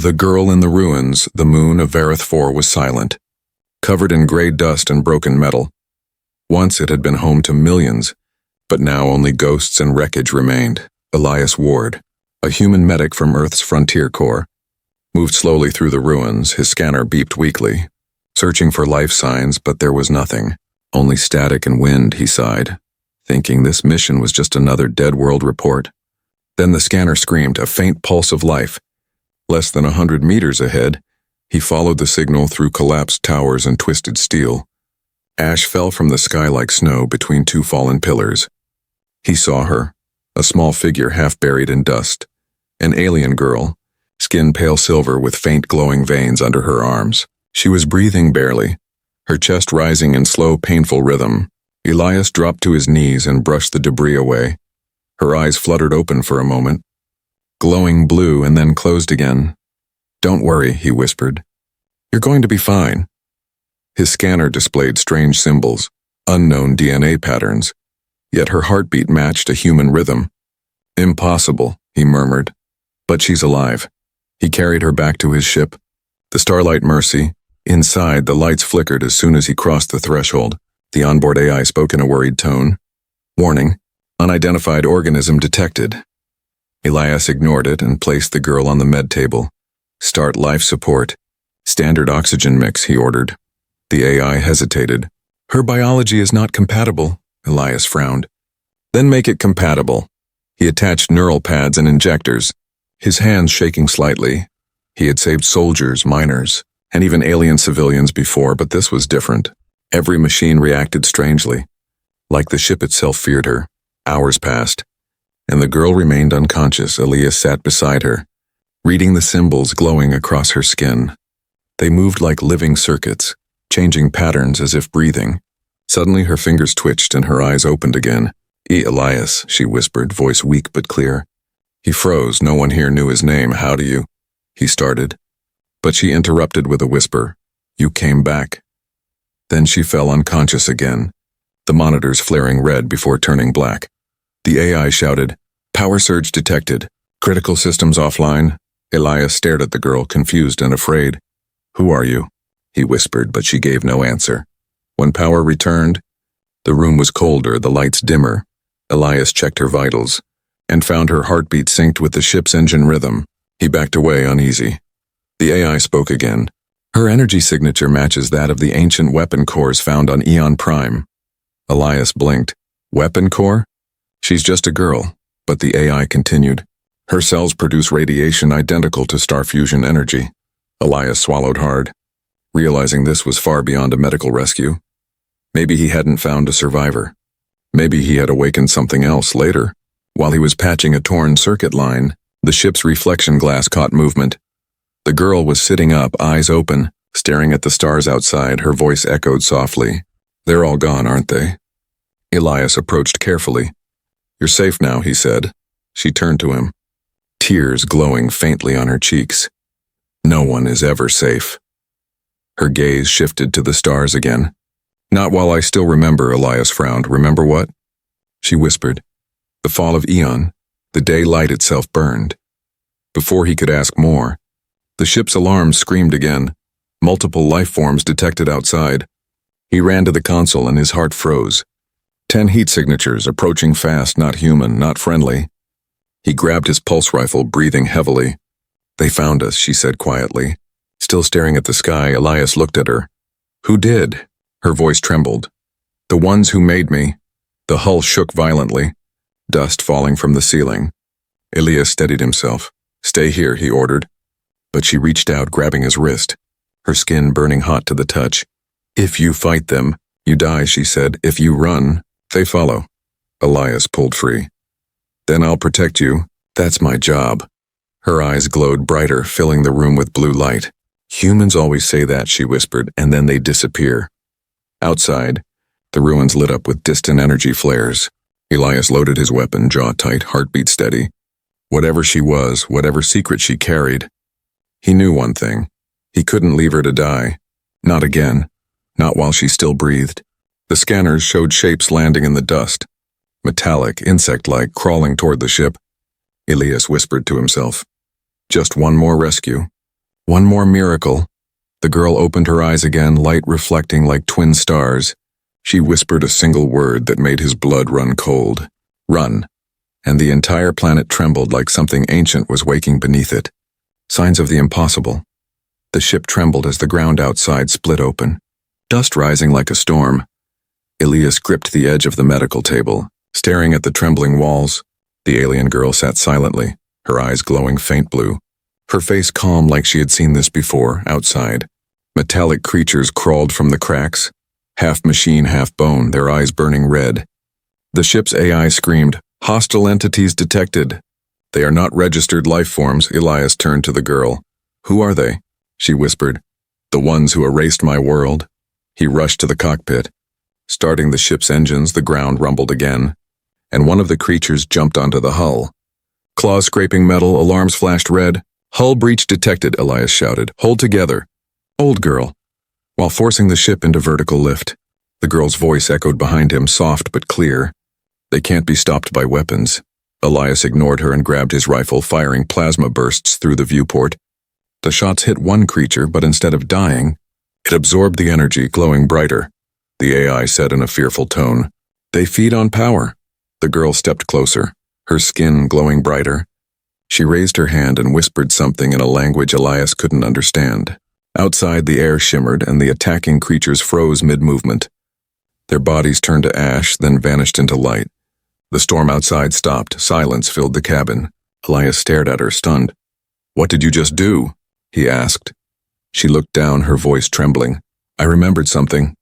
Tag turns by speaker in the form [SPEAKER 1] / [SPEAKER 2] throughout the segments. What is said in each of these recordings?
[SPEAKER 1] The girl in the ruins, the moon of Vareth 4, was silent, covered in gray dust and broken metal. Once it had been home to millions, but now only ghosts and wreckage remained. Elias Ward, a human medic from Earth's Frontier Corps, moved slowly through the ruins. His scanner beeped weakly, searching for life signs, but there was nothing. Only static and wind, he sighed, thinking this mission was just another dead world report. Then the scanner screamed, a faint pulse of life. Less than 100 meters ahead, he followed the signal through collapsed towers and twisted steel. Ash fell from the sky like snow between two fallen pillars. He saw her, a small figure half buried in dust, an alien girl, skin pale silver with faint glowing veins under her arms. She was breathing barely, her chest rising in slow, painful rhythm. Elias dropped to his knees and brushed the debris away. Her eyes fluttered open for a moment, glowing blue, and then closed again. "Don't worry," he whispered. "You're going to be fine." His scanner displayed strange symbols, unknown DNA patterns, yet her heartbeat matched a human rhythm. "Impossible," he murmured. "But she's alive." He carried her back to his ship, the Starlight Mercy. Inside, the lights flickered as soon as he crossed the threshold. The onboard AI spoke in a worried tone. "Warning, unidentified organism detected." Elias ignored it and placed the girl on the med table. "Start life support. Standard oxygen mix," he ordered. The AI hesitated. "Her biology is not compatible," Elias frowned. "Then make it compatible." He attached neural pads and injectors, his hands shaking slightly. He had saved soldiers, miners, and even alien civilians before, but this was different. Every machine reacted strangely, like the ship itself feared her. Hours passed, and the girl remained unconscious. Elias sat beside her, reading the symbols glowing across her skin. They moved like living circuits, changing patterns as if breathing. Suddenly her fingers twitched and her eyes opened again. "Elias," she whispered, voice weak but clear. He froze. No one here knew his name. "How do you—" he started. But she interrupted with a whisper. "You came back." Then she fell unconscious again, the monitors flaring red before turning black. The AI shouted, "Power surge detected. Critical systems offline." Elias stared at the girl, confused and afraid. "Who are you?" he whispered, but she gave no answer. When power returned, the room was colder, the lights dimmer. Elias checked her vitals and found her heartbeat synced with the ship's engine rhythm. He backed away, uneasy. The AI spoke again. "Her energy signature matches that of the ancient weapon cores found on Eon Prime." Elias blinked. "Weapon core? She's just a girl." But the AI continued. "Her cells produce radiation identical to star fusion energy." Elias swallowed hard, realizing this was far beyond a medical rescue. Maybe he hadn't found a survivor. Maybe he had awakened something else later. While he was patching a torn circuit line, the ship's reflection glass caught movement. The girl was sitting up, eyes open, staring at the stars outside. Her voice echoed softly. "They're all gone, aren't they?" Elias approached carefully. "You're safe now," he said. She turned to him, tears glowing faintly on her cheeks. "No one is ever safe." Her gaze shifted to the stars again. "Not while I still remember," Elias frowned. "Remember what?" She whispered. "The fall of Eon, the day light itself burned." Before he could ask more, the ship's alarms screamed again. Multiple life forms detected outside. He ran to the console and his heart froze. 10 heat signatures, approaching fast, not human, not friendly. He grabbed his pulse rifle, breathing heavily. "They found us," she said quietly. Still staring at the sky, Elias looked at her. "Who did?" Her voice trembled. "The ones who made me." The hull shook violently, dust falling from the ceiling. Elias steadied himself. "Stay here," he ordered. But she reached out, grabbing his wrist, her skin burning hot to the touch. "If you fight them, you die," she said. "If you run, they follow." Elias pulled free. "Then I'll protect you. That's my job." Her eyes glowed brighter, filling the room with blue light. "Humans always say that," she whispered, "and then they disappear." Outside, the ruins lit up with distant energy flares. Elias loaded his weapon, jaw tight, heartbeat steady. Whatever she was, whatever secret she carried, he knew one thing. He couldn't leave her to die. Not again. Not while she still breathed. The scanners showed shapes landing in the dust, metallic, insect-like, crawling toward the ship. Elias whispered to himself. Just one more rescue. One more miracle. The girl opened her eyes again, light reflecting like twin stars. She whispered a single word that made his blood run cold. Run. And the entire planet trembled like something ancient was waking beneath it. Signs of the impossible. The ship trembled as the ground outside split open. Dust rising like a storm. Elias gripped the edge of the medical table, staring at the trembling walls. The alien girl sat silently, her eyes glowing faint blue. Her face calm like she had seen this before, outside. Metallic creatures crawled from the cracks, half machine, half bone, their eyes burning red. The ship's AI screamed, "Hostile entities detected." "They are not registered life forms." Elias turned to the girl. "Who are they?" she whispered. "The ones who erased my world." He rushed to the cockpit. Starting the ship's engines, the ground rumbled again, and one of the creatures jumped onto the hull. Claws scraping metal, alarms flashed red. "Hull breach detected," Elias shouted. "Hold together." "Old girl." While forcing the ship into vertical lift, the girl's voice echoed behind him, soft but clear. "They can't be stopped by weapons." Elias ignored her and grabbed his rifle, firing plasma bursts through the viewport. The shots hit one creature, but instead of dying, it absorbed the energy, glowing brighter. The AI said in a fearful tone, "They feed on power." The girl stepped closer, her skin glowing brighter. She raised her hand and whispered something in a language Elias couldn't understand. Outside, the air shimmered and the attacking creatures froze mid-movement. Their bodies turned to ash, then vanished into light. The storm outside stopped. Silence filled the cabin. Elias stared at her, stunned. "What did you just do?" he asked. She looked down, her voice trembling. "I remembered something,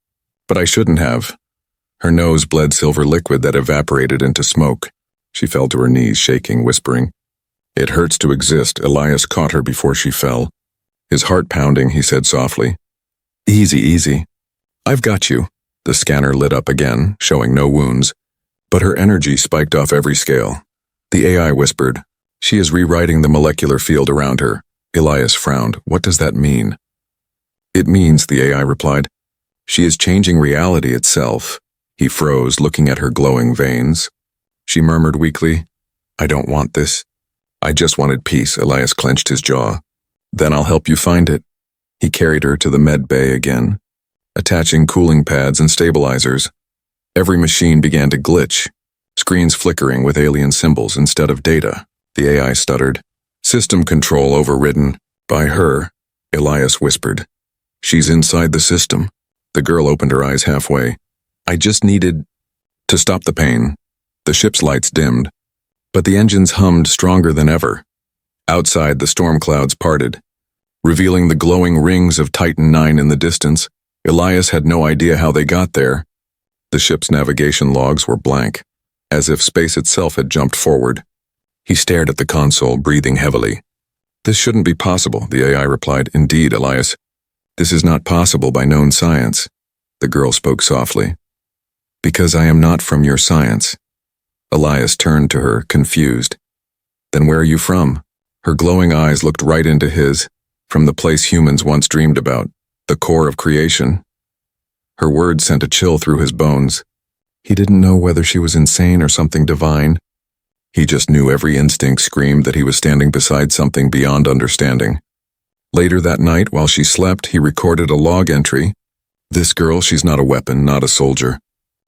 [SPEAKER 1] but I shouldn't have." Her nose bled silver liquid that evaporated into smoke. She fell to her knees, shaking, whispering. "It hurts to exist." Elias caught her before she fell. His heart pounding, he said softly, "Easy, easy. I've got you." The scanner lit up again, showing no wounds, but her energy spiked off every scale. The AI whispered, "She is rewriting the molecular field around her." Elias frowned. "What does that mean?" "It means," the AI replied, "she is changing reality itself." He froze, looking at her glowing veins. She murmured weakly, "I don't want this. I just wanted peace." Elias clenched his jaw. "Then I'll help you find it." He carried her to the med bay again, attaching cooling pads and stabilizers. Every machine began to glitch, screens flickering with alien symbols instead of data. The AI stuttered. "System control overridden." "By her," Elias whispered. "She's inside the system." The girl opened her eyes halfway. "I just needed to stop the pain." The ship's lights dimmed, but the engines hummed stronger than ever. Outside, the storm clouds parted, revealing the glowing rings of Titan 9 in the distance. Elias had no idea how they got there. The ship's navigation logs were blank, as if space itself had jumped forward. He stared at the console, breathing heavily. "This shouldn't be possible," the AI replied. "Indeed, Elias. This is not possible by known science." The girl spoke softly. "Because I am not from your science." Elias turned to her, confused. "Then where are you from?" Her glowing eyes looked right into his, from the place humans once dreamed about, the core of creation. Her words sent a chill through his bones. He didn't know whether she was insane or something divine. He just knew every instinct screamed that he was standing beside something beyond understanding. Later that night, while she slept, he recorded a log entry. "This girl, she's not a weapon, not a soldier.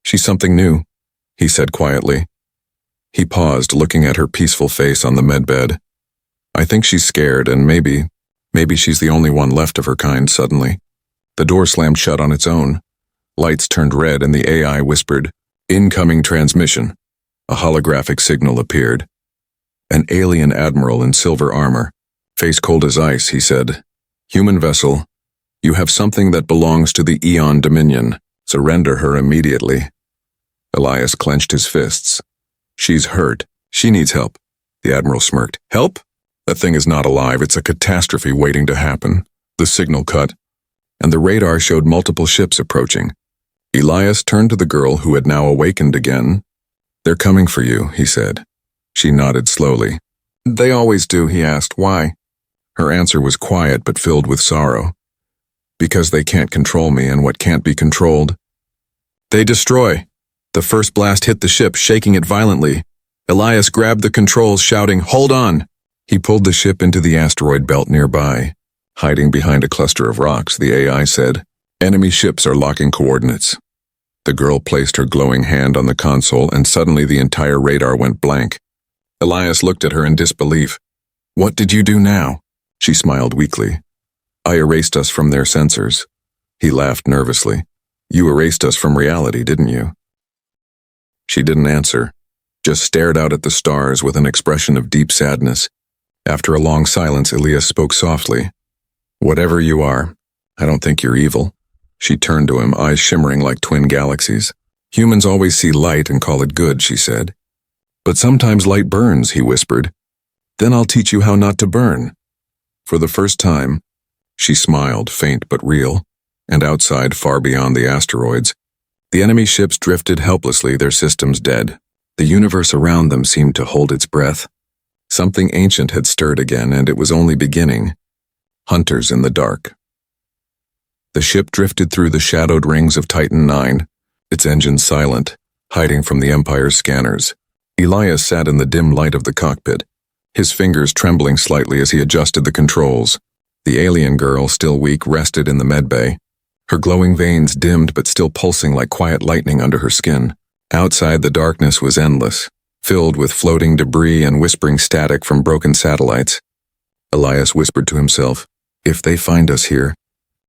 [SPEAKER 1] She's something new," he said quietly. He paused, looking at her peaceful face on the medbed. "I think she's scared, and maybe she's the only one left of her kind." Suddenly, the door slammed shut on its own. Lights turned red and the AI whispered, "Incoming transmission." A holographic signal appeared. An alien admiral in silver armor, face cold as ice, he said, "Human vessel, you have something that belongs to the Eon Dominion. Surrender her immediately." Elias clenched his fists. "She's hurt. She needs help." The admiral smirked. "Help? That thing is not alive. It's a catastrophe waiting to happen." The signal cut, and the radar showed multiple ships approaching. Elias turned to the girl, who had now awakened again. "They're coming for you," he said. She nodded slowly. "They always do," he asked. "Why?" Her answer was quiet but filled with sorrow. "Because they can't control me, and what can't be controlled, they destroy." The first blast hit the ship, shaking it violently. Elias grabbed the controls, shouting, "Hold on!" He pulled the ship into the asteroid belt nearby. Hiding behind a cluster of rocks, the AI said, "Enemy ships are locking coordinates." The girl placed her glowing hand on the console, and suddenly the entire radar went blank. Elias looked at her in disbelief. "What did you do now?" She smiled weakly. "I erased us from their sensors." He laughed nervously. "You erased us from reality, didn't you?" She didn't answer, just stared out at the stars with an expression of deep sadness. After a long silence, Elias spoke softly. "Whatever you are, I don't think you're evil." She turned to him, eyes shimmering like twin galaxies. "Humans always see light and call it good," she said. "But sometimes light burns," he whispered. "Then I'll teach you how not to burn." For the first time, she smiled, faint but real, and outside, far beyond the asteroids, the enemy ships drifted helplessly, their systems dead. The universe around them seemed to hold its breath. Something ancient had stirred again, and it was only beginning. Hunters in the dark. The ship drifted through the shadowed rings of Titan IX, its engines silent, hiding from the Empire's scanners. Elias sat in the dim light of the cockpit, his fingers trembling slightly as he adjusted the controls. The alien girl, still weak, rested in the medbay, her glowing veins dimmed but still pulsing like quiet lightning under her skin. Outside, the darkness was endless, filled with floating debris and whispering static from broken satellites. Elias whispered to himself, "If they find us here,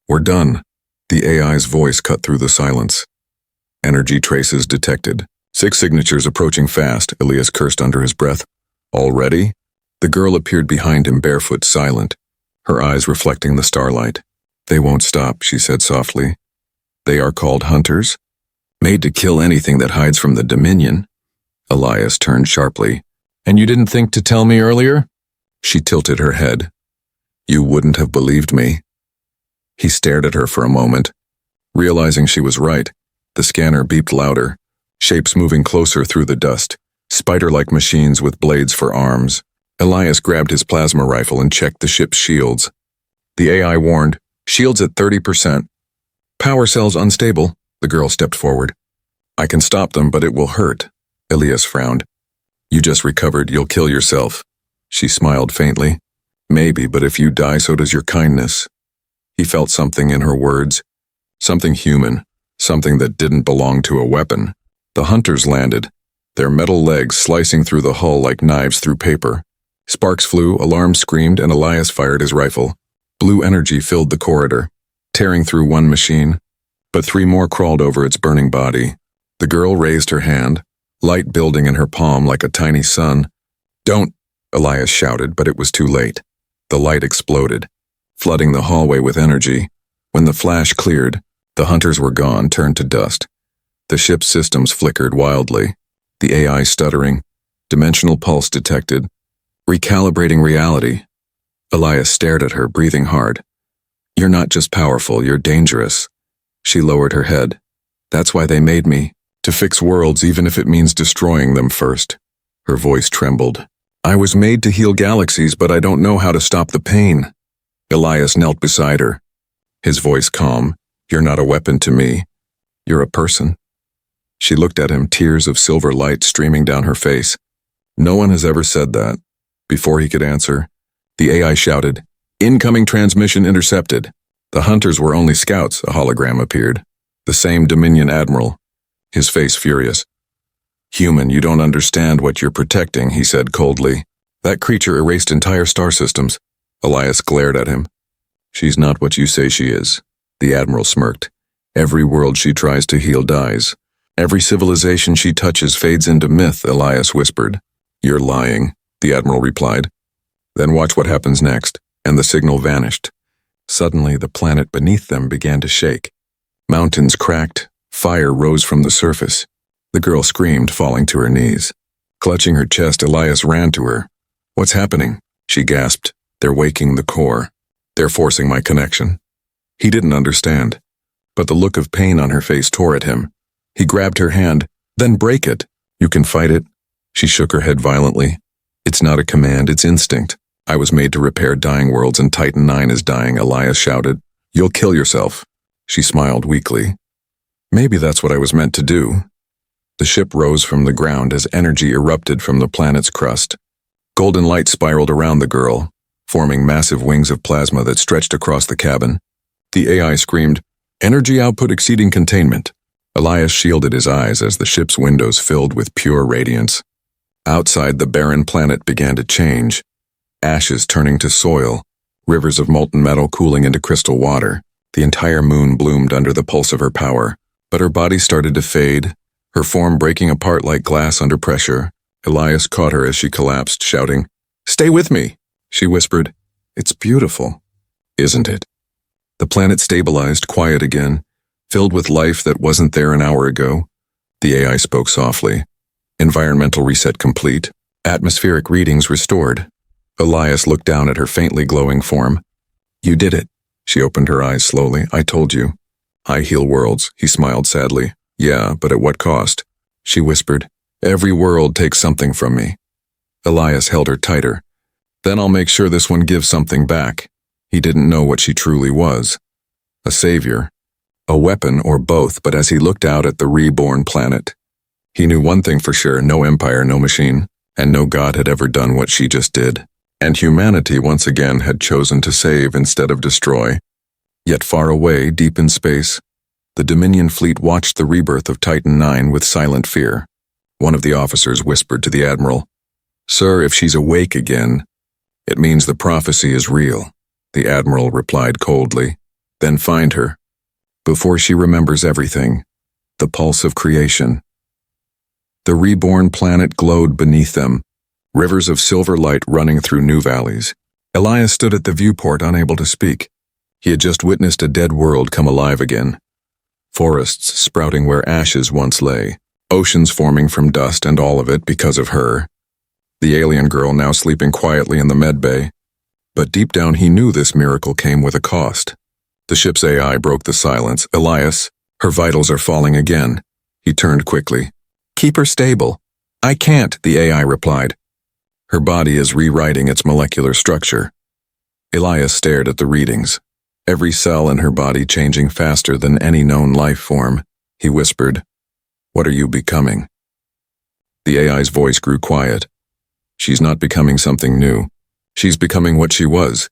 [SPEAKER 1] we're done." The AI's voice cut through the silence. Energy traces detected. 6 signatures approaching fast, Elias cursed under his breath. "Already?" The girl appeared behind him, barefoot, silent, her eyes reflecting the starlight. "They won't stop," she said softly. "They are called hunters, made to kill anything that hides from the Dominion." Elias turned sharply. "And you didn't think to tell me earlier?" She tilted her head. "You wouldn't have believed me." He stared at her for a moment. Realizing she was right, the scanner beeped louder, shapes moving closer through the dust, spider-like machines with blades for arms. Elias grabbed his plasma rifle and checked the ship's shields. The AI warned, "Shields at 30%. Power cells unstable." The girl stepped forward. "I can stop them, but it will hurt." Elias frowned. "You just recovered, you'll kill yourself." She smiled faintly. "Maybe, but if you die, so does your kindness." He felt something in her words, something human, something that didn't belong to a weapon. The hunters landed, their metal legs slicing through the hull like knives through paper. Sparks flew, alarms screamed, and Elias fired his rifle. Blue energy filled the corridor, tearing through one machine, but 3 more crawled over its burning body. The girl raised her hand, light building in her palm like a tiny sun. "Don't!" Elias shouted, but it was too late. The light exploded, flooding the hallway with energy. When the flash cleared, the hunters were gone, turned to dust. The ship's systems flickered wildly, the AI stuttering, dimensional pulse detected, recalibrating reality. Elias stared at her, breathing hard. "You're not just powerful, you're dangerous." She lowered her head. "That's why they made me, to fix worlds even if it means destroying them first." Her voice trembled. "I was made to heal galaxies, but I don't know how to stop the pain." Elias knelt beside her, his voice calm. "You're not a weapon to me. You're a person." She looked at him, tears of silver light streaming down her face. "No one has ever said that." Before he could answer, the AI shouted, "Incoming transmission intercepted." The hunters were only scouts, a hologram appeared. The same Dominion admiral, his face furious. "Human, you don't understand what you're protecting," he said coldly. "That creature erased entire star systems." Elias glared at him. "She's not what you say she is." The admiral smirked. "Every world she tries to heal dies. Every civilization she touches fades into myth," Elias whispered. "You're lying," the admiral replied. "Then watch what happens next." And the signal vanished. Suddenly, the planet beneath them began to shake. Mountains cracked, fire rose from the surface. The girl screamed, falling to her knees. Clutching her chest, Elias ran to her. "What's happening?" she gasped. "They're waking the core. They're forcing my connection." He didn't understand, but the look of pain on her face tore at him. He grabbed her hand. "Then break it. You can fight it." She shook her head violently. "It's not a command, it's instinct. I was made to repair dying worlds, and Titan IX is dying," Elias shouted. "You'll kill yourself." She smiled weakly. "Maybe that's what I was meant to do." The ship rose from the ground as energy erupted from the planet's crust. Golden light spiraled around the girl, forming massive wings of plasma that stretched across the cabin. The AI screamed, "Energy output exceeding containment." Elias shielded his eyes as the ship's windows filled with pure radiance. Outside, the barren planet began to change, ashes turning to soil, rivers of molten metal cooling into crystal water. The entire moon bloomed under the pulse of her power, but her body started to fade, her form breaking apart like glass under pressure. Elias caught her as she collapsed, shouting, "Stay with me!" She whispered, "It's beautiful, isn't it?" The planet stabilized, quiet again, filled with life that wasn't there an hour ago. The AI spoke softly. Environmental reset complete. Atmospheric readings restored. Elias looked down at her faintly glowing form. "You did it." She opened her eyes slowly. "I told you." "I heal worlds," he smiled sadly. "Yeah, but at what cost?" She whispered, "Every world takes something from me." Elias held her tighter. "Then I'll make sure this one gives something back." He didn't know what she truly was. A savior, a weapon, or both, but as he looked out at the reborn planet, he knew one thing for sure: no empire, no machine, and no god had ever done what she just did. And humanity once again had chosen to save instead of destroy. Yet far away, deep in space, the Dominion fleet watched the rebirth of Titan IX with silent fear. One of the officers whispered to the admiral, "Sir, if she's awake again, it means the prophecy is real." The admiral replied coldly, "Then find her, before she remembers everything, the pulse of creation." The reborn planet glowed beneath them, rivers of silver light running through new valleys. Elias stood at the viewport, unable to speak. He had just witnessed a dead world come alive again. Forests sprouting where ashes once lay, oceans forming from dust, and all of it because of her. The alien girl now sleeping quietly in the med bay. But deep down he knew this miracle came with a cost. The ship's AI broke the silence. "Elias, her vitals are falling again." He turned quickly. "Keep her stable." "I can't," the AI replied. "Her body is rewriting its molecular structure." Elias stared at the readings, every cell in her body changing faster than any known life form. He whispered, "What are you becoming?" The AI's voice grew quiet. "She's not becoming something new. She's becoming what she was."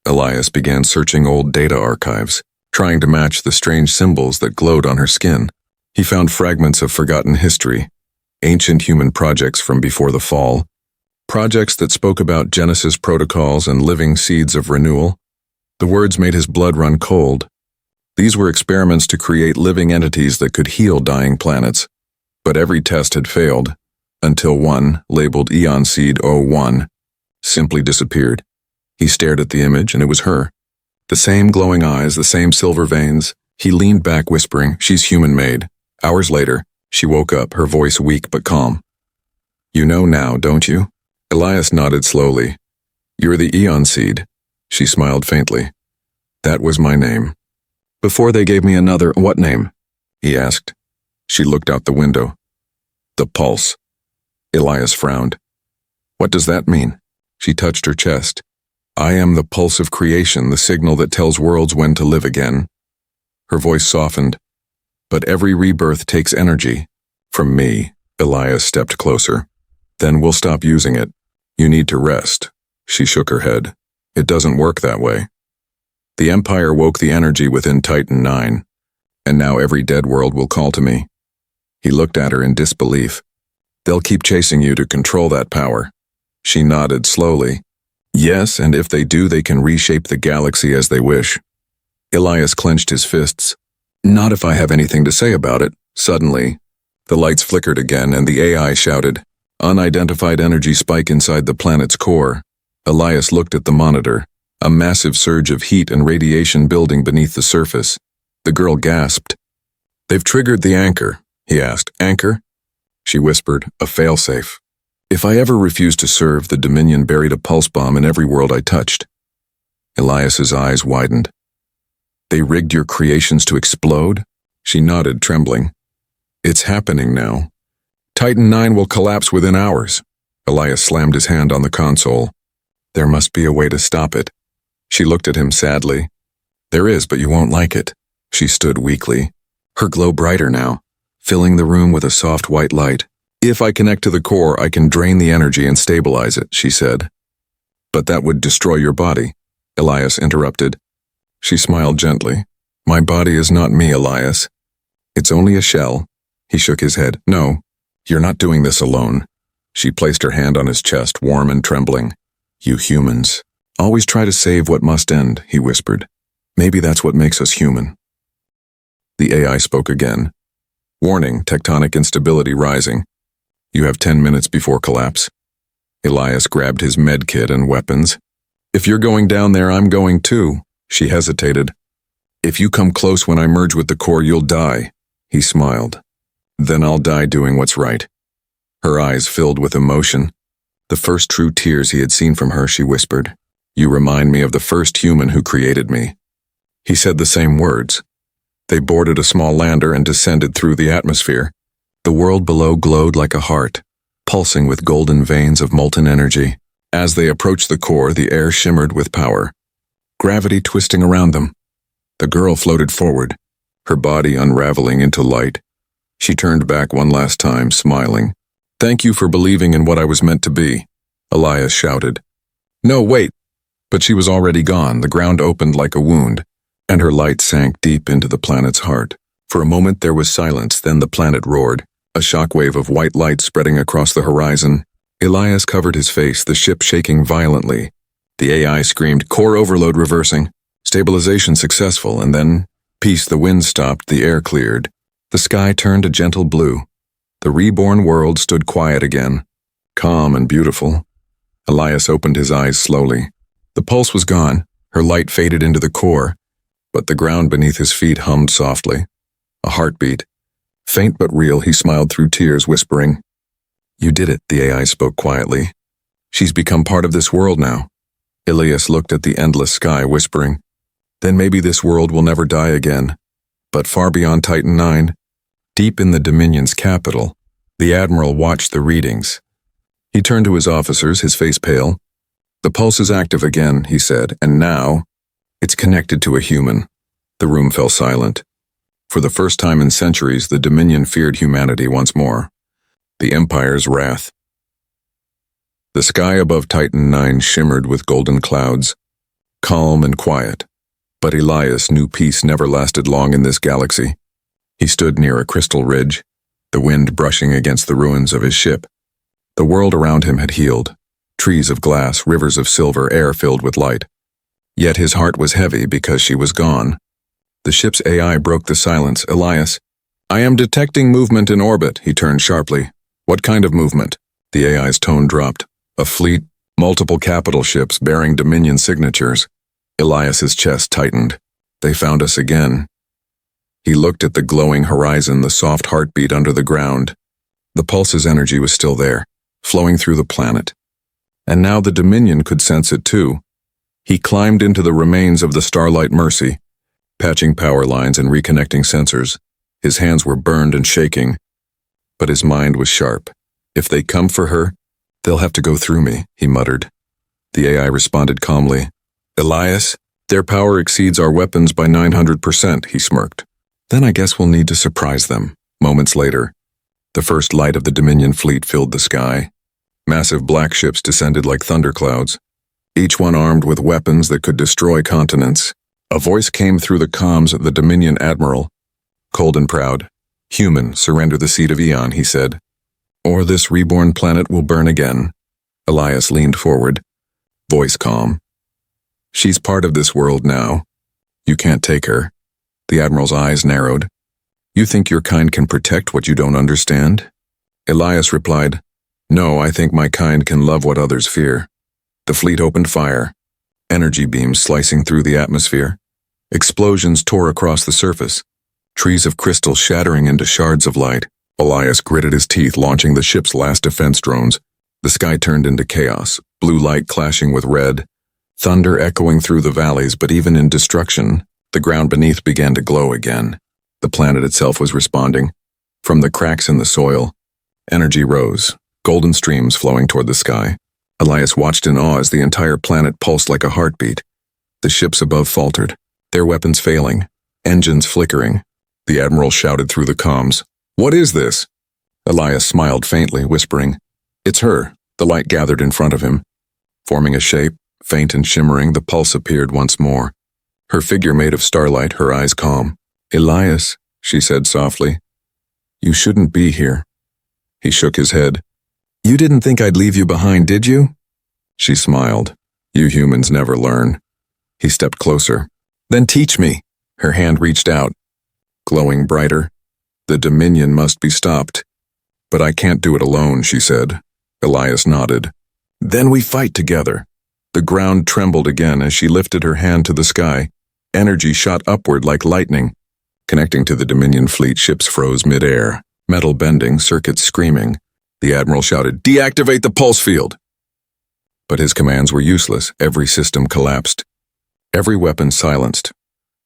[SPEAKER 1] Elias began searching old data archives, trying to match the strange symbols that glowed on her skin. He found fragments of forgotten history, ancient human projects from before the fall, projects that spoke about Genesis protocols and living seeds of renewal. The words made his blood run cold. These were experiments to create living entities that could heal dying planets. But every test had failed, until one, labeled Eon Seed 01, simply disappeared. He stared at the image, and it was her. The same glowing eyes, the same silver veins. He leaned back, whispering, "She's human-made." Hours later, she woke up, her voice weak but calm. "You know now, don't you?" Elias nodded slowly. "You're the Eon Seed." She smiled faintly. "That was my name." "Before they gave me another, what name?" he asked. She looked out the window. "The Pulse." Elias frowned. "What does that mean?" She touched her chest. "I am the pulse of creation, the signal that tells worlds when to live again." Her voice softened. "But every rebirth takes energy. From me." Elias stepped closer. "Then we'll stop using it. You need to rest." She shook her head. "It doesn't work that way." The Empire woke the energy within Titan IX, and now every dead world will call to me. He looked at her in disbelief. "They'll keep chasing you to control that power." She nodded slowly. "Yes, and if they do, they can reshape the galaxy as they wish." Elias clenched his fists. "Not if I have anything to say about it." Suddenly, the lights flickered again, and the AI shouted, "Unidentified energy spike inside the planet's core." Elias looked at the monitor, a massive surge of heat and radiation building beneath the surface. The girl gasped. "They've triggered the anchor," he asked. "Anchor?" She whispered, "A failsafe. If I ever refused to serve, the Dominion buried a pulse bomb in every world I touched." Elias's eyes widened. "They rigged your creations to explode?" She nodded, trembling. "It's happening now. Titan IX will collapse within hours." Elias slammed his hand on the console. "There must be a way to stop it." She looked at him sadly. "There is, but you won't like it." She stood weakly, her glow brighter now, filling the room with a soft white light. "If I connect to the core, I can drain the energy and stabilize it," she said. But that would destroy your body, Elias interrupted. She smiled gently. My body is not me, Elias. It's only a shell. He shook his head. No, you're not doing this alone. She placed her hand on his chest, warm and trembling. You humans. Always try to save what must end, he whispered. Maybe that's what makes us human. The AI spoke again. Warning, tectonic instability rising. You have 10 minutes before collapse. Elias grabbed his med kit and weapons. If you're going down there, I'm going too. She hesitated. If you come close when I merge with the core, you'll die. He smiled. Then I'll die doing what's right. Her eyes filled with emotion. The first true tears he had seen from her, she whispered. You remind me of the first human who created me. He said the same words. They boarded a small lander and descended through the atmosphere. The world below glowed like a heart, pulsing with golden veins of molten energy. As they approached the core, the air shimmered with power. Gravity twisting around them. The girl floated forward, her body unraveling into light. She turned back one last time, smiling. Thank you for believing in what I was meant to be, Elias shouted. No, wait. But she was already gone. The ground opened like a wound, and her light sank deep into the planet's heart. For a moment there was silence, then the planet roared, a shockwave of white light spreading across the horizon. Elias covered his face, the ship shaking violently. The AI screamed, core overload reversing. Stabilization successful, and then, peace, the wind stopped, the air cleared. The sky turned a gentle blue. The reborn world stood quiet again, calm and beautiful. Elias opened his eyes slowly. The pulse was gone, her light faded into the core, but the ground beneath his feet hummed softly. A heartbeat. Faint but real, he smiled through tears, whispering, You did it, the AI spoke quietly. She's become part of this world now. Elias looked at the endless sky, whispering, Then maybe this world will never die again. But far beyond Titan IX, deep in the Dominion's capital, the Admiral watched the readings. He turned to his officers, his face pale. The pulse is active again, he said, and now, it's connected to a human. The room fell silent. For the first time in centuries, the Dominion feared humanity once more. The Empire's wrath. The sky above Titan IX shimmered with golden clouds, calm and quiet. But Elias knew peace never lasted long in this galaxy. He stood near a crystal ridge, the wind brushing against the ruins of his ship. The world around him had healed. Trees of glass, rivers of silver, air filled with light. Yet his heart was heavy because she was gone. The ship's AI broke the silence. Elias, I am detecting movement in orbit, he turned sharply. What kind of movement? The AI's tone dropped. A fleet, multiple capital ships bearing Dominion signatures. Elias's chest tightened. They found us again. He looked at the glowing horizon, the soft heartbeat under the ground. The pulse's energy was still there, flowing through the planet. And now the Dominion could sense it too. He climbed into the remains of the Starlight Mercy, patching power lines and reconnecting sensors. His hands were burned and shaking, but his mind was sharp. If they come for her, they'll have to go through me, he muttered. The AI responded calmly. Elias, their power exceeds our weapons by 900%, he smirked. Then I guess we'll need to surprise them. Moments later, the first light of the Dominion fleet filled the sky. Massive black ships descended like thunderclouds, each one armed with weapons that could destroy continents. A voice came through the comms of the Dominion Admiral. Cold and proud. Human, surrender the seed of Eon, he said. Or this reborn planet will burn again. Elias leaned forward. Voice calm. She's part of this world now. You can't take her. The Admiral's eyes narrowed. You think your kind can protect what you don't understand? Elias replied, No, I think my kind can love what others fear. The fleet opened fire. Energy beams slicing through the atmosphere. Explosions tore across the surface. Trees of crystal shattering into shards of light. Elias gritted his teeth, launching the ship's last defense drones. The sky turned into chaos, blue light clashing with red, thunder echoing through the valleys, but even in destruction, the ground beneath began to glow again. The planet itself was responding. From the cracks in the soil, energy rose, golden streams flowing toward the sky. Elias watched in awe as the entire planet pulsed like a heartbeat. The ships above faltered, their weapons failing, engines flickering. The Admiral shouted through the comms, What is this? Elias smiled faintly, whispering, It's her. The light gathered in front of him, forming a shape, Faint and shimmering, the pulse appeared once more. Her figure made of starlight, her eyes calm. "Elias," she said softly, "you shouldn't be here." He shook his head. "You didn't think I'd leave you behind, did you?" She smiled. "You humans never learn." He stepped closer. "Then teach me." Her hand reached out, glowing brighter. "The Dominion must be stopped." "But I can't do it alone," she said. Elias nodded. "Then we fight together." The ground trembled again as she lifted her hand to the sky. Energy shot upward like lightning. Connecting to the Dominion fleet, ships froze mid-air, metal bending, circuits screaming. The Admiral shouted, "Deactivate the pulse field!" But his commands were useless. Every system collapsed. Every weapon silenced.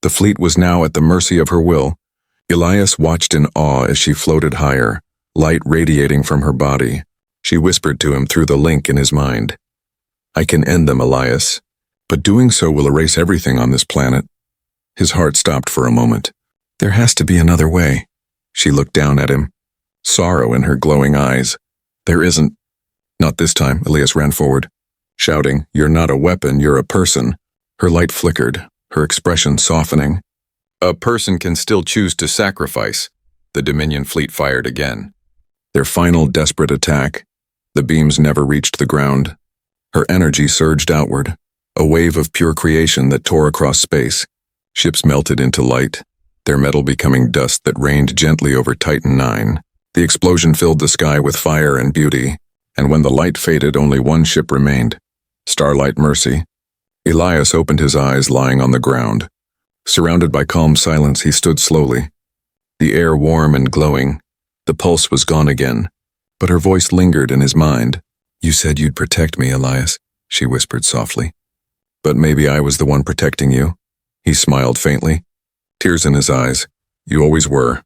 [SPEAKER 1] The fleet was now at the mercy of her will. Elias watched in awe as she floated higher, light radiating from her body. She whispered to him through the link in his mind. "I can end them, Elias, but doing so will erase everything on this planet." His heart stopped for a moment. "There has to be another way." She looked down at him, sorrow in her glowing eyes. "There isn't." "Not this time," Elias ran forward, shouting, "You're not a weapon, you're a person." Her light flickered, her expression softening. "A person can still choose to sacrifice." The Dominion fleet fired again. Their final desperate attack. The beams never reached the ground. Her energy surged outward, a wave of pure creation that tore across space. Ships melted into light, their metal becoming dust that rained gently over Titan IX. The explosion filled the sky with fire and beauty, and when the light faded, only one ship remained, Starlight Mercy. Elias opened his eyes, lying on the ground. Surrounded by calm silence, he stood slowly, the air warm and glowing. The pulse was gone again, but her voice lingered in his mind. "You said you'd protect me, Elias," she whispered softly. "But maybe I was the one protecting you." He smiled faintly, tears in his eyes. "You always were."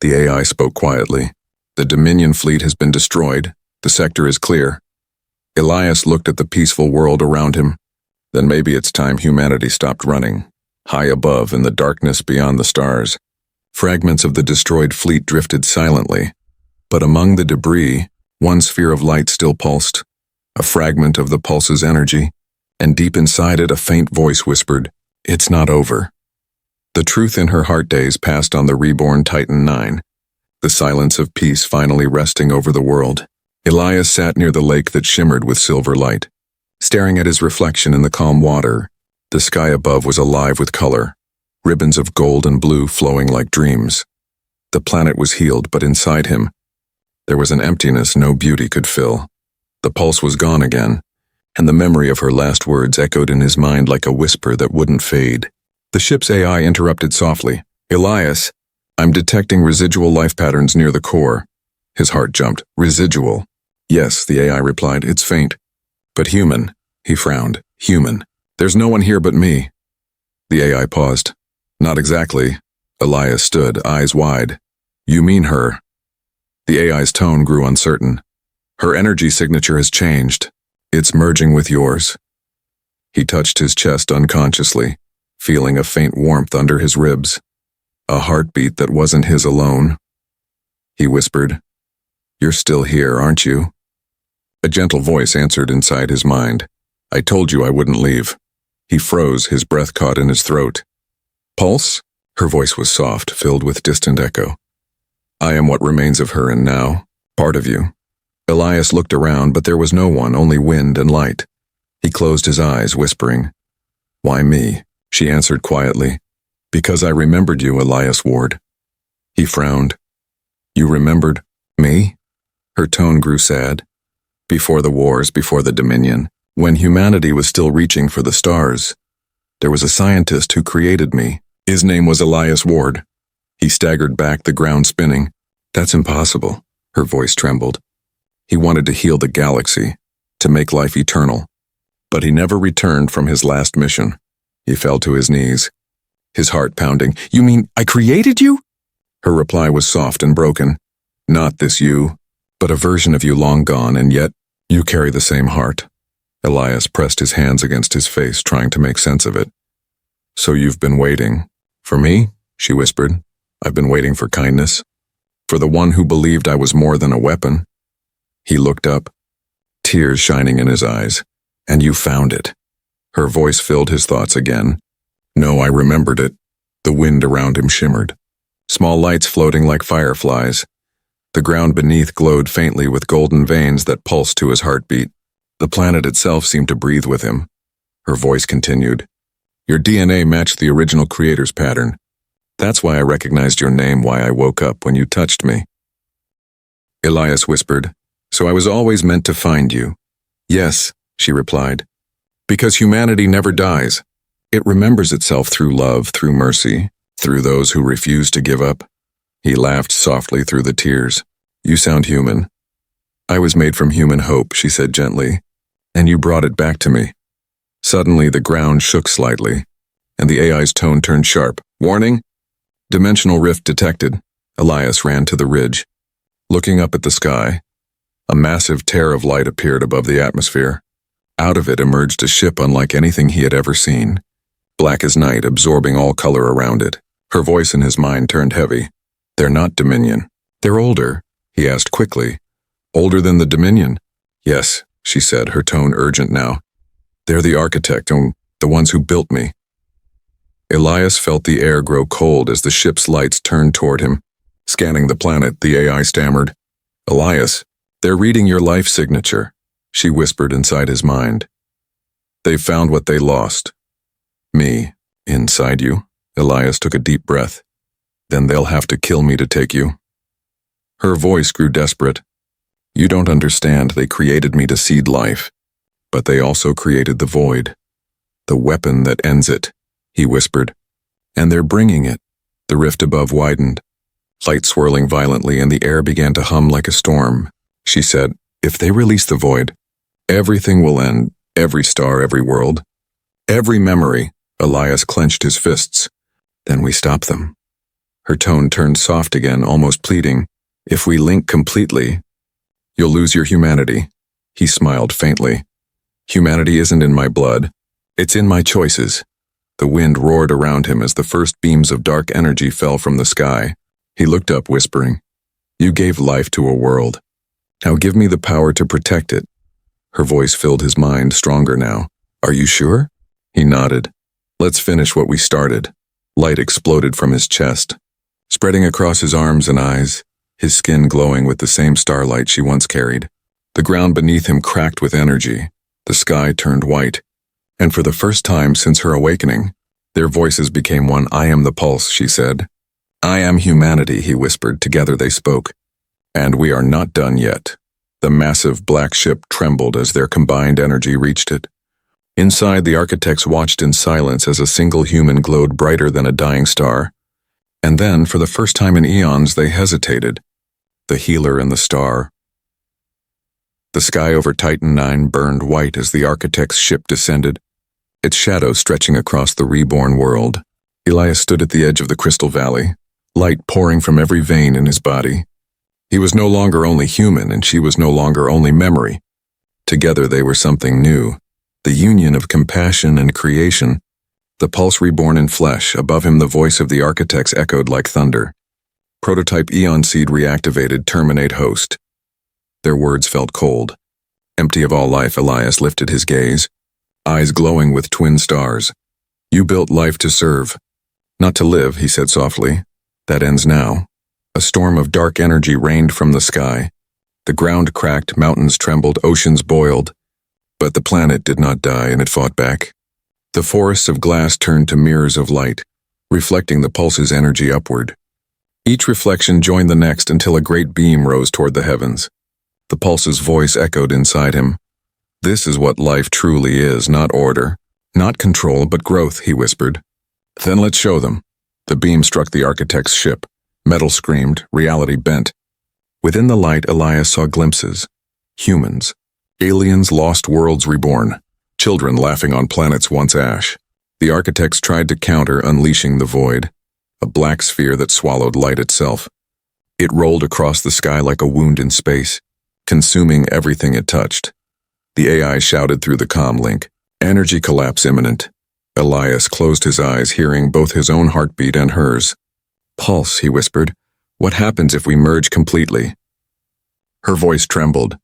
[SPEAKER 1] The AI spoke quietly. "The Dominion fleet has been destroyed. The sector is clear." Elias looked at the peaceful world around him. Then maybe it's time humanity stopped running. High above, in the darkness beyond the stars, fragments of the destroyed fleet drifted silently. But among the debris, one sphere of light still pulsed, a fragment of the pulse's energy, and deep inside it a faint voice whispered, "It's not over." The truth in her heart days passed on the reborn Titan IX, the silence of peace finally resting over the world. Elias sat near the lake that shimmered with silver light. Staring at his reflection in the calm water, the sky above was alive with color, ribbons of gold and blue flowing like dreams. The planet was healed, but inside him, there was an emptiness no beauty could fill. The pulse was gone again, and the memory of her last words echoed in his mind like a whisper that wouldn't fade. The ship's AI interrupted softly. "Elias, I'm detecting residual life patterns near the core." His heart jumped. "Residual?" "Yes," the AI replied. "It's faint. But human." He frowned. "Human. There's no one here but me." The AI paused. "Not exactly." Elias stood, eyes wide. "You mean her?" The AI's tone grew uncertain. "Her energy signature has changed. It's merging with yours." He touched his chest unconsciously, feeling a faint warmth under his ribs, a heartbeat that wasn't his alone. He whispered, "You're still here, aren't you?" A gentle voice answered inside his mind. "I told you I wouldn't leave." He froze, his breath caught in his throat. "Pulse?" Her voice was soft, filled with distant echo. "I am what remains of her and now, part of you." Elias looked around, but there was no one, only wind and light. He closed his eyes, whispering, "Why me?" She answered quietly, "Because I remembered you, Elias Ward." He frowned. "You remembered me?" Her tone grew sad. "Before the wars, before the Dominion, when humanity was still reaching for the stars, there was a scientist who created me. His name was Elias Ward." He staggered back, the ground spinning. "That's impossible." Her voice trembled. "He wanted to heal the galaxy, to make life eternal. But he never returned from his last mission." He fell to his knees, his heart pounding. "You mean I created you?" Her reply was soft and broken. "Not this you, but a version of you long gone, and yet you carry the same heart." Elias pressed his hands against his face, trying to make sense of it. "So you've been waiting. For me?" she whispered. "I've been waiting for kindness. For the one who believed I was more than a weapon." He looked up, tears shining in his eyes. "And you found it." Her voice filled his thoughts again. No, I remembered it. The wind around him shimmered. Small lights floating like fireflies. The ground beneath glowed faintly with golden veins that pulsed to his heartbeat. The planet itself seemed to breathe with him. Her voice continued. Your DNA matched the original creator's pattern. That's why I recognized your name, why I woke up when you touched me. Elias whispered, So I was always meant to find you. Yes, she replied. Because humanity never dies. It remembers itself through love, through mercy, through those who refuse to give up. He laughed softly through the tears. You sound human. I was made from human hope, she said gently, and you brought it back to me. Suddenly the ground shook slightly, and the AI's tone turned sharp. Warning! Dimensional rift detected. Elias ran to the ridge. Looking up at the sky, a massive tear of light appeared above the atmosphere. Out of it emerged a ship unlike anything he had ever seen. Black as night, absorbing all color around it. Her voice in his mind turned heavy. They're not Dominion. They're older, he asked quickly. Older than the Dominion? Yes, she said, her tone urgent now. They're the architect and the ones who built me. Elias felt the air grow cold as the ship's lights turned toward him. Scanning the planet, the AI stammered. Elias, they're reading your life signature, she whispered inside his mind. They've found what they lost. Me, inside you. Elias took a deep breath. Then they'll have to kill me to take you. Her voice grew desperate. You don't understand, they created me to seed life. But they also created the void. The weapon that ends it, he whispered. And they're bringing it. The rift above widened. Light swirling violently and the air began to hum like a storm. She said, if they release the void, everything will end, every star, every world. Every memory. Elias clenched his fists. Then we stop them. Her tone turned soft again, almost pleading. If we link completely, you'll lose your humanity. He smiled faintly. Humanity isn't in my blood. It's in my choices. The wind roared around him as the first beams of dark energy fell from the sky. He looked up, whispering, You gave life to a world. Now give me the power to protect it. Her voice filled his mind, stronger now. Are you sure? He nodded. Let's finish what we started. Light exploded from his chest, spreading across his arms and eyes, his skin glowing with the same starlight she once carried. The ground beneath him cracked with energy. The sky turned white. And for the first time since her awakening, their voices became one. I am the pulse, she said. I am humanity, he whispered. Together they spoke. And we are not done yet. The massive black ship trembled as their combined energy reached it. Inside, the architects watched in silence as a single human glowed brighter than a dying star. And then, for the first time in eons, they hesitated. The healer and the star. The sky over Titan 9 burned white as the architect's ship descended, its shadow stretching across the reborn world. Elias stood at the edge of the crystal valley, light pouring from every vein in his body. He was no longer only human, and she was no longer only memory. Together they were something new. The union of compassion and creation. The pulse reborn in flesh. Above him the voice of the architects echoed like thunder. Prototype Eon Seed reactivated, terminate host. Their words felt cold. Empty of all life, Elias lifted his gaze, eyes glowing with twin stars. You built life to serve. Not to live, he said softly. That ends now. A storm of dark energy rained from the sky. The ground cracked, mountains trembled, oceans boiled. But the planet did not die, and it fought back. The forests of glass turned to mirrors of light, reflecting the pulse's energy upward. Each reflection joined the next until a great beam rose toward the heavens. The pulse's voice echoed inside him. This is what life truly is, not order, not control, but growth, he whispered. Then let's show them. The beam struck the architect's ship. Metal screamed, reality bent. Within the light, Elias saw glimpses. Humans. Aliens, lost worlds reborn. Children laughing on planets once ash. The architects tried to counter, unleashing the void. A black sphere that swallowed light itself. It rolled across the sky like a wound in space, consuming everything it touched. The AI shouted through the comm link. Energy collapse imminent. Elias closed his eyes, hearing both his own heartbeat and hers. Pulse, he whispered. What happens if we merge completely? Her voice trembled.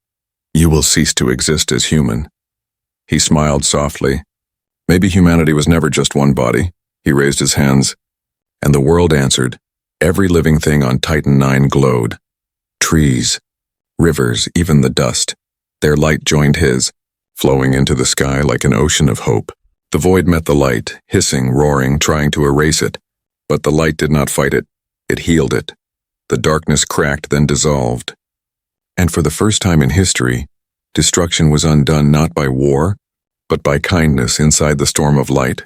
[SPEAKER 1] You will cease to exist as human. He smiled softly. Maybe humanity was never just one body. He raised his hands, and the world answered. Every living thing on Titan IX glowed. Trees, rivers, even the dust. Their light joined his, flowing into the sky like an ocean of hope. The void met the light, hissing, roaring, trying to erase it. But the light did not fight it. It healed it. The darkness cracked, then dissolved. And for the first time in history, destruction was undone not by war, but by kindness inside the storm of light.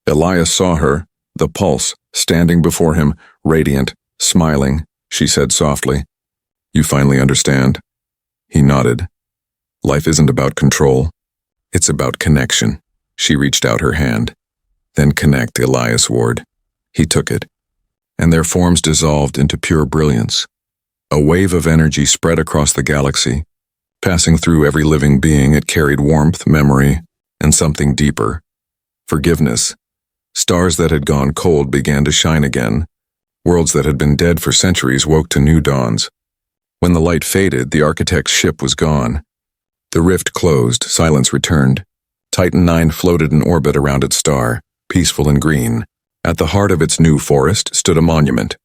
[SPEAKER 1] Elias saw her, the pulse, standing before him, radiant, smiling. She said softly, "You finally understand?" He nodded. Life isn't about control. It's about connection. She reached out her hand. Then connect, Elias Ward. He took it. And their forms dissolved into pure brilliance. A wave of energy spread across the galaxy. Passing through every living being, it carried warmth, memory, and something deeper. Forgiveness. Stars that had gone cold began to shine again. Worlds that had been dead for centuries woke to new dawns. When the light faded, the architect's ship was gone. The rift closed, silence returned. Titan IX floated in orbit around its star, peaceful and green. At the heart of its new forest stood a monument.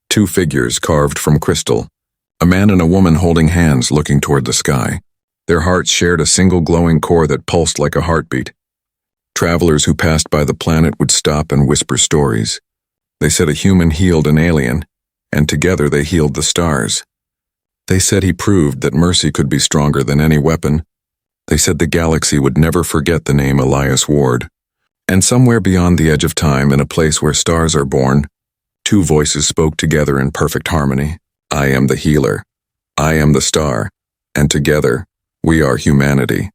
[SPEAKER 1] 2 figures carved from crystal. A man and a woman holding hands looking toward the sky. Their hearts shared a single glowing core that pulsed like a heartbeat. Travelers who passed by the planet would stop and whisper stories. They said a human healed an alien, and together they healed the stars. They said he proved that mercy could be stronger than any weapon. They said the galaxy would never forget the name Elias Ward. And somewhere beyond the edge of time, in a place where stars are born, 2 voices spoke together in perfect harmony. I am the healer. I am the star. And together, we are humanity.